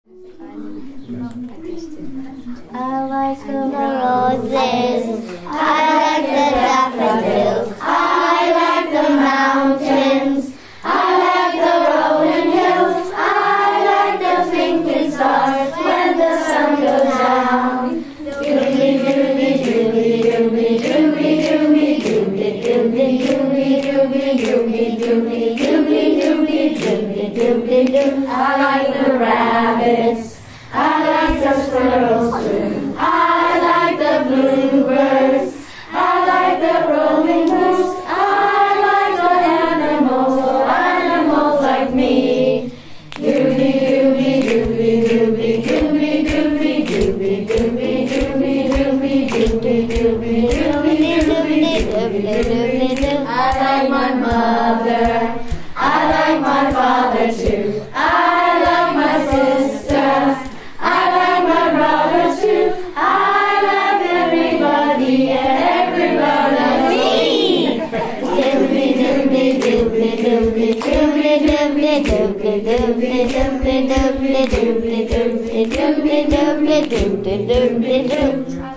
I like the roses, I like the daffodils, I like the mountains, I like the rolling hills, I like the twinkling stars when the sun goes down. Doobly doobly doobly doobly doobly doobly doobly doobly doobly doobly doobly doobly doobly doobly doobly doobly doobly. I like the rabbits, I like the squirrels too, I like the bluebirds, I like the rolling hills, I like the animals like me. Doobly doobly doobly doobly doobly doobly doobly doobly doobly doobly doobly doobly doobly doobly doobly. I like my mother, I like my father too, I like my sister, I like my brother too, I love everybody and everybody loves me. Doobly doobly doobly doobly doobly doobly doobly doobly doobly doobly doobly doobly doobly doobly doobly doobly doobly.